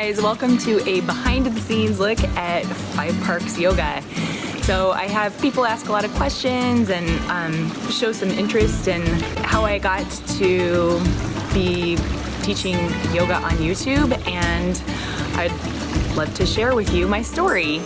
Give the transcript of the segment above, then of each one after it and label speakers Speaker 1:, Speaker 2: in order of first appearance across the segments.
Speaker 1: guys, welcome to a behind the scenes look at Five Parks Yoga. So I have people ask a lot of questions and show some interest in how I got to be teaching yoga on YouTube, and I'd love to share with you my story.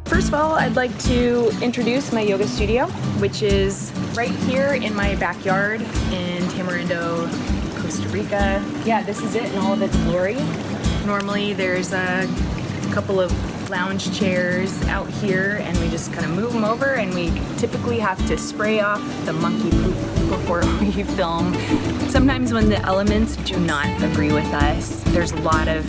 Speaker 1: First of all, I'd like to introduce my yoga studio, which is right here in my backyard in Rindo, Costa Rica. Yeah, this is it in all of its glory. Normally there's a couple of lounge chairs out here and we just kind of move them over, and we typically have to spray off the monkey poop before we film. Sometimes when the elements do not agree with us, there's a lot of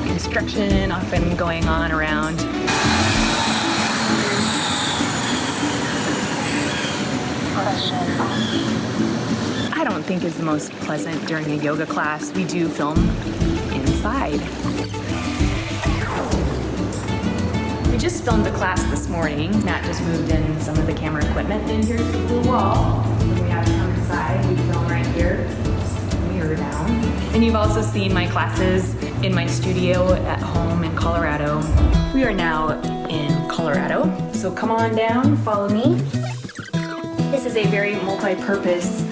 Speaker 1: construction often going on around. I don't think is the most pleasant during a yoga class. We do film inside. We just filmed a class this morning. Matt just moved in some of the camera equipment, and here's the blue wall. When we have to come inside, we film right here. Just mirror down. And you've also seen my classes in my studio at home in Colorado. We are now in Colorado, so come on down, follow me. This is a very multi-purpose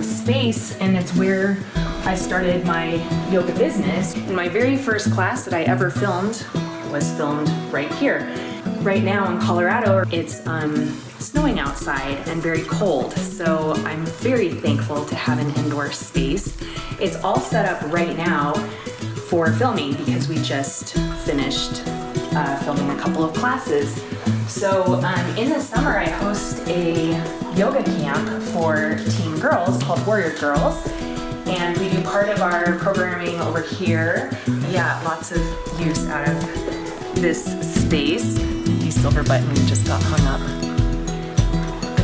Speaker 1: space, and it's where I started my yoga business. And my very first class that I ever filmed was filmed right here. Right now in Colorado, it's snowing outside and very cold, so I'm very thankful to have an indoor space. It's all set up right now for filming because we just finished filming a couple of classes. So in the summer, I host a yoga camp for teen girls called Warrior Girls, and we do part of our programming over here. Yeah, lots of use out of this space. The silver button just got hung up.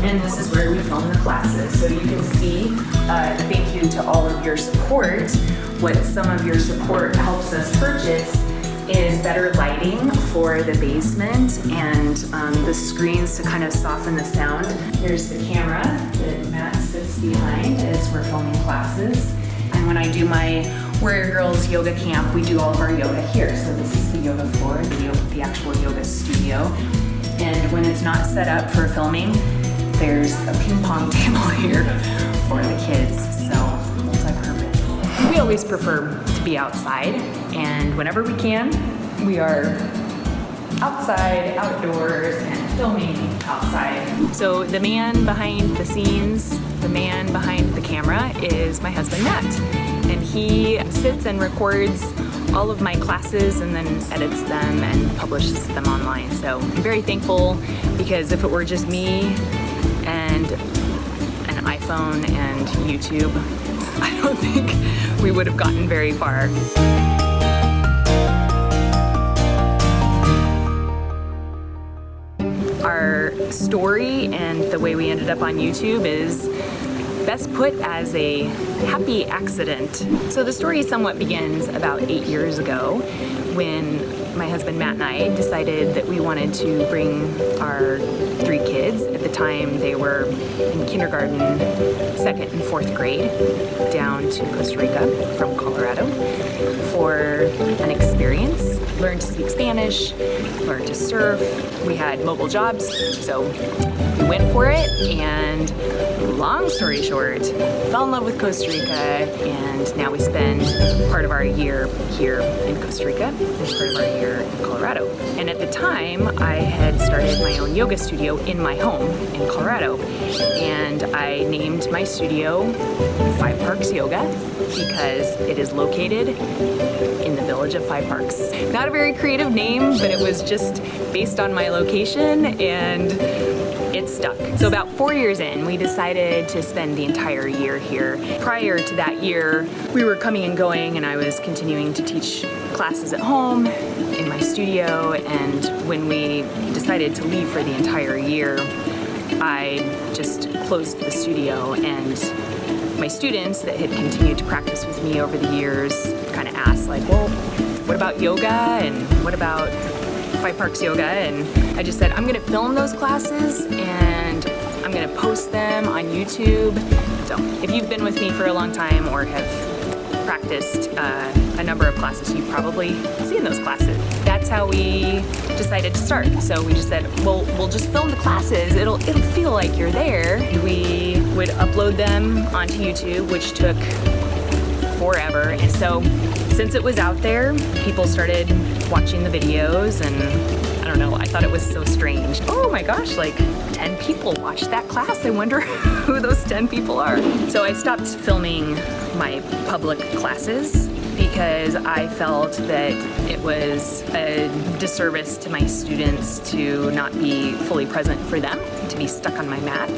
Speaker 1: And this is where we film the classes. So you can see, thank you to all of your support. What some of your support helps us purchase is better lighting for the basement and the screens to kind of soften the sound. Here's the camera that Matt sits behind as we're filming classes. And when I do my Warrior Girls yoga camp, we do all of our yoga here. So this is the yoga floor, the actual yoga studio. And when it's not set up for filming, there's a ping pong table here for the kids. So multi-purpose. We always prefer to be outside, and whenever we can, we are outside, outdoors, and filming outside. So the man behind the scenes, the man behind the camera is my husband Matt, and he sits and records all of my classes and then edits them and publishes them online. So I'm very thankful, because if it were just me and an iPhone and YouTube, I don't think we would have gotten very far. Our story and the way we ended up on YouTube is best put as a happy accident. So the story somewhat begins about 8 years ago when my husband Matt and I decided that we wanted to bring our 3 kids. At the time they were in kindergarten, 2nd and 4th grade, down to Costa Rica from Colorado for an experience. Learn to speak Spanish, learn to surf. We had mobile jobs, so we went for it, and long story short, fell in love with Costa Rica, and now we spend part of our year here in Costa Rica and part of our year in Colorado. And at the time, I had started my own yoga studio in my home in Colorado, and I named my studio Five Parks Yoga because it is located in the village of Five Parks. Not a very creative name, but it was just based on my location, and it stuck. So about 4 years in, we decided to spend the entire year here. Prior to that year, we were coming and going, and I was continuing to teach classes at home, in my studio, and when we decided to leave for the entire year, I just closed the studio, and my students that had continued to practice with me over the years kind of asked, like, well, what about yoga, and what about Five Parks Yoga? And I just said, I'm gonna film those classes, and I'm gonna post them on YouTube. So if you've been with me for a long time or have practiced a number of classes, you've probably seen those classes. That's how we decided to start. So we just said, well, we'll just film the classes. It'll feel like you're there. We would upload them onto YouTube, which took forever. And so since it was out there, people started watching the videos, and I don't know, I thought it was so strange. Oh my gosh, like 10 people watched that class. I wonder who those 10 people are. So I stopped filming my public classes because I felt that it was a disservice to my students to not be fully present for them, to be stuck on my mat.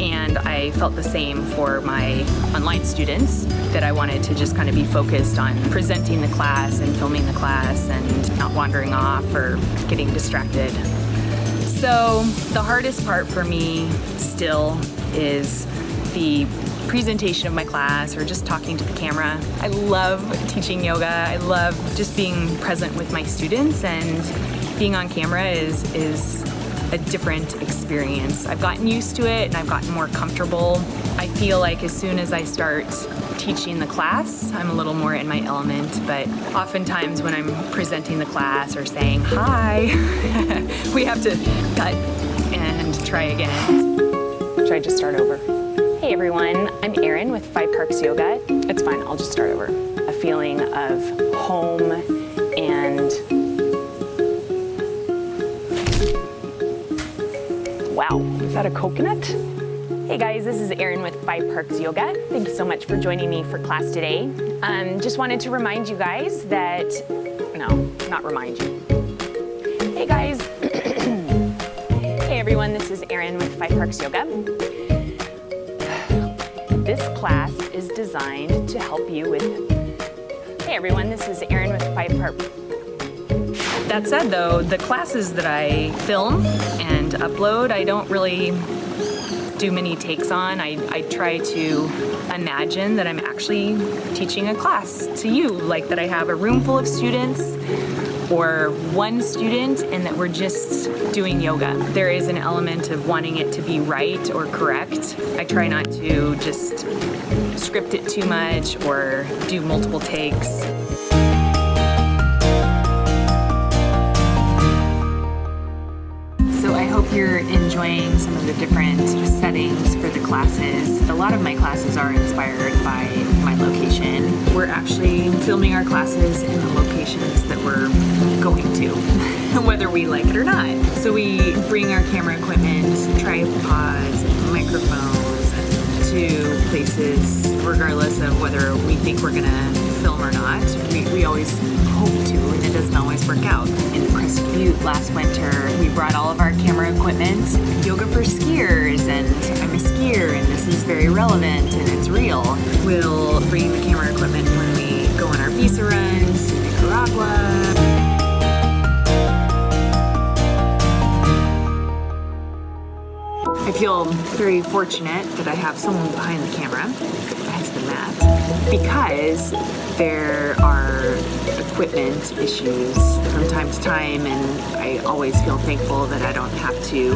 Speaker 1: And I felt the same for my online students, that I wanted to just kind of be focused on presenting the class and filming the class and not wandering off or getting distracted. So the hardest part for me still is the presentation of my class or just talking to the camera. I love teaching yoga. I love just being present with my students, and being on camera is a different experience. I've gotten used to it and I've gotten more comfortable. I feel like as soon as I start teaching the class, I'm a little more in my element, but oftentimes when I'm presenting the class or saying hi, we have to cut and try again. Should I just start over? Hey everyone, I'm Erin with FPY Parks Yoga. It's fine, I'll just start over. A feeling of home and wow, is that a coconut? Hey guys, this is Erin with FPY Parks Yoga. Thank you so much for joining me for class today. Just wanted to remind you guys that, no, not remind you. Hey guys. Hey everyone, this is Erin with FPY Parks Yoga. This class is designed to help you with, hey everyone, this is Erin with FPY Parks. That said though, the classes that I film and upload, I don't really do many takes on. I try to imagine that I'm actually teaching a class to you, like that I have a room full of students or one student and that we're just doing yoga. There is an element of wanting it to be right or correct. I try not to just script it too much or do multiple takes. I hope you're enjoying some of the different settings for the classes. A lot of my classes are inspired by my location. We're actually filming our classes in the locations that we're going to, whether we like it or not. So we bring our camera equipment, tripods, microphones to places regardless of whether we think we're gonna film or not. We always hope to, and it doesn't always work out. In Crescent Butte last winter, we brought all of our camera equipment, yoga for skiers, and I'm a skier and this is very relevant and it's real. We'll bring the camera equipment when we go on our visa runs to Nicaragua. I feel very fortunate that I have someone behind the camera, my husband Matt, because there are equipment issues from time to time, and I always feel thankful that I don't have to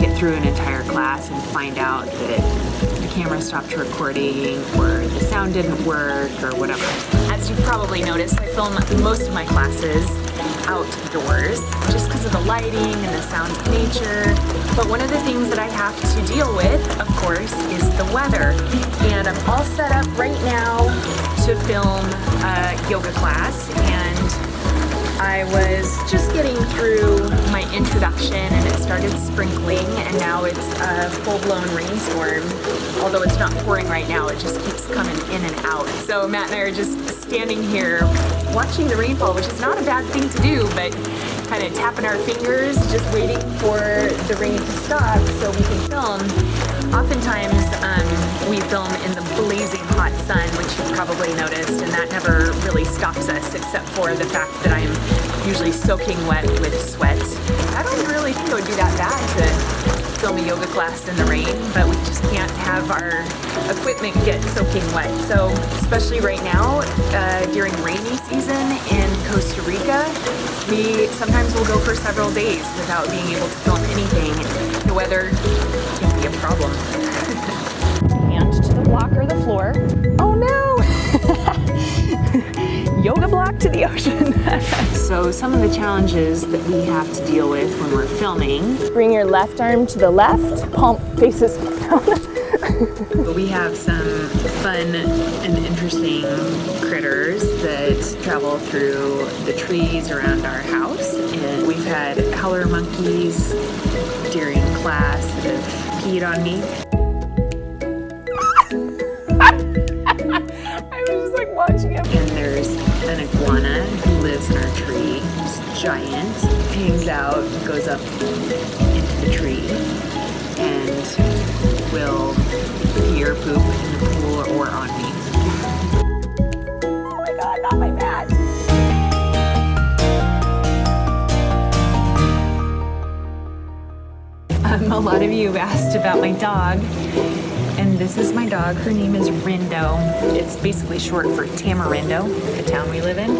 Speaker 1: get through an entire class and find out that the camera stopped recording or the sound didn't work or whatever. As you probably noticed, I film most of my classes outdoors just because of the lighting and the sounds of nature. But one of the things that I have to deal with, of course, is the weather. And I'm all set up right now to film a yoga class, and I was just getting through my introduction and it started sprinkling, and now it's a full-blown rainstorm. Although it's not pouring right now, it just keeps coming in and out. So Matt and I are just standing here watching the rainfall, which is not a bad thing to do, but kind of tapping our fingers, just waiting for the rain to stop so we can film. Oftentimes we film in the blazing hot sun, which you've probably noticed, and that never really stops us except for the fact that I'm usually soaking wet with sweat. I don't really think it would be that bad to film a yoga class in the rain, but we just can't have our equipment get soaking wet. So especially right now, during rainy season in Costa Rica, we sometimes will go for several days without being able to film anything. The weather can be a problem. Hand to the block or the floor. Oh no! Yoga block to the ocean. So some of the challenges that we have to deal with when we're filming.
Speaker 2: Bring your left arm to the left, palm faces down.
Speaker 1: But we have some fun and interesting critters that travel through the trees around our house. And we've had howler monkeys during class that have peed on me.
Speaker 2: I was just like watching him.
Speaker 1: And there's an iguana who lives in our tree. It's giant, hangs out, goes up into the tree, and will pee or poop in the pool or on me.
Speaker 2: Oh my god, not my mat.
Speaker 1: A lot of you have asked about my dog, and this is my dog. Her name is Rindo. It's basically short for Tamarindo, the town we live in.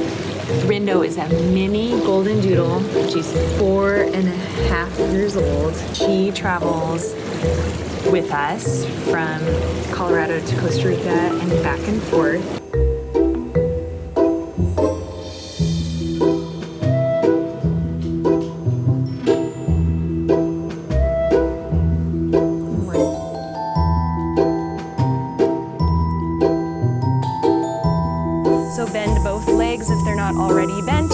Speaker 1: Rindo is a mini golden doodle. She's 4.5 years old. She travels with us from Colorado to Costa Rica and back and forth.
Speaker 2: So bend both legs if they're not already bent.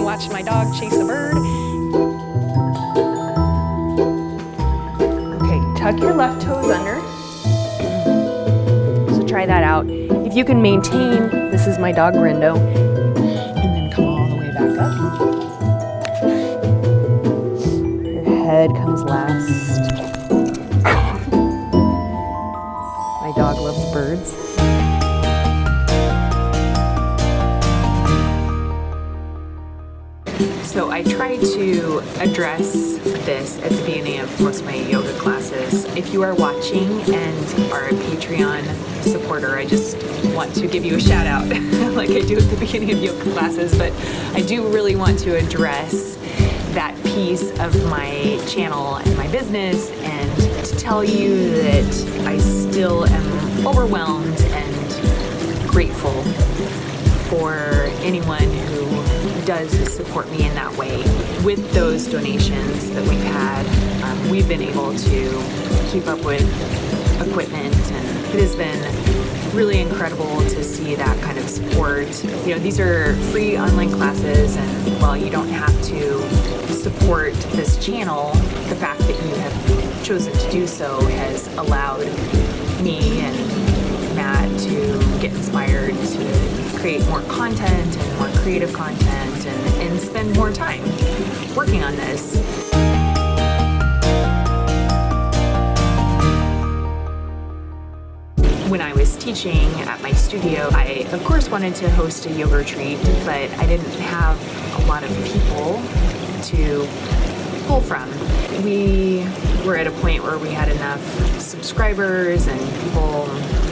Speaker 2: Watch my dog chase a bird. Okay, tuck your left toes under. So try that out. If you can maintain, this is my dog Rindo, and then come all the way back up. Your head comes last. My dog loves birds.
Speaker 1: So I try to address this at the beginning of most of my yoga classes. If you are watching and are a Patreon supporter, I just want to give you a shout out like I do at the beginning of yoga classes, but I do really want to address that piece of my channel and my business, and to tell you that I still am overwhelmed and grateful for anyone who does support me in that way. With those donations that we've had, we've been able to keep up with equipment, and it has been really incredible to see that kind of support. You know, these are free online classes, and while you don't have to support this channel, the fact that you have chosen to do so has allowed me and Matt to get inspired to create more content and more creative content, and spend more time working on this. When I was teaching at my studio, I of course wanted to host a yoga retreat, but I didn't have a lot of people to pull from. We were at a point where we had enough subscribers and people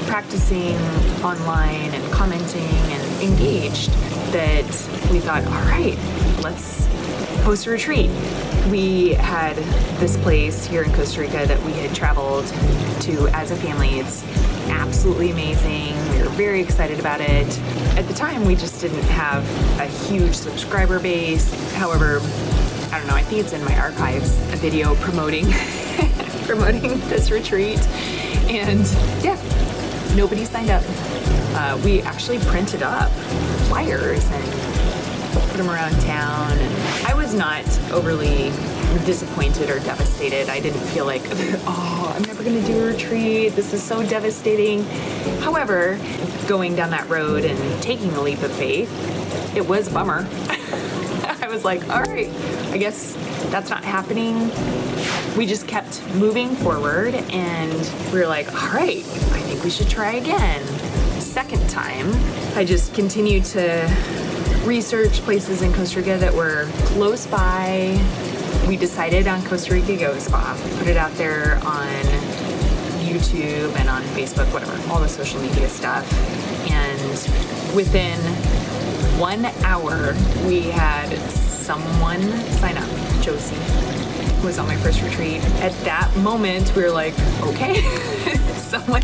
Speaker 1: practicing online and commenting and engaged that we thought, all right, let's host a retreat. We had this place here in Costa Rica that we had traveled to as a family. It's absolutely amazing. We were very excited about it. At the time, we just didn't have a huge subscriber base. However, I don't know, I think it's in my archives, a video promoting promoting this retreat. And yeah, nobody signed up. We actually printed up flyers and put them around town, and I was not overly disappointed or devastated. I didn't feel like, oh, I'm never gonna do a retreat, this is so devastating. However, going down that road and taking the leap of faith, it was a bummer. I was like, all right, I guess that's not happening. We just kept moving forward, and we were like, all right, I think we should try again. Second time, I just continued to research places in Costa Rica that were close by. We decided on Costa Rica Yoga Spa, put it out there on YouTube and on Facebook, whatever, all the social media stuff. And within 1 hour, we had someone sign up, Josie. was on my first retreat. At that moment, we were like, okay, someone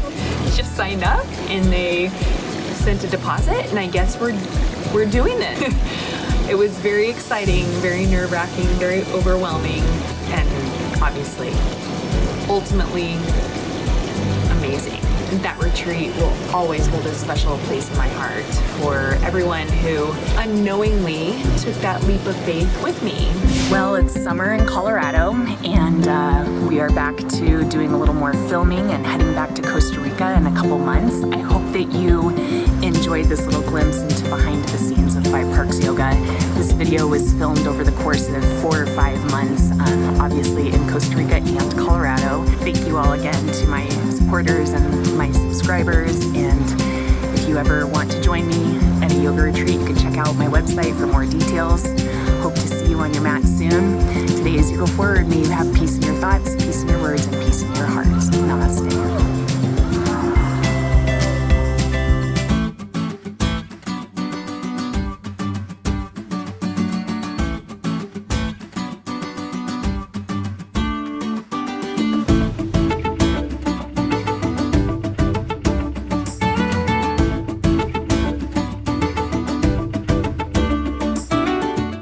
Speaker 1: just signed up and they sent a deposit, and I guess we're doing it. It was very exciting, very nerve-wracking, very overwhelming, and obviously, ultimately amazing. That retreat will always hold a special place in my heart for everyone who unknowingly took that leap of faith with me. Well, it's summer in Colorado, and we are back to doing a little more filming and heading back to Costa Rica in a couple months. I hope that you enjoyed this little glimpse into behind the scenes of 5 Parks Yoga. This video was filmed over the course of 4 or 5 months, obviously in Costa Rica and Colorado. Thank you all again to my supporters and my subscribers, and if you ever want to join me at a yoga retreat, you can check out my website for more details. Hope to see you on your mat soon. Today, as you go forward, may you have peace in your thoughts, peace in your words, and peace in your heart. Namaste.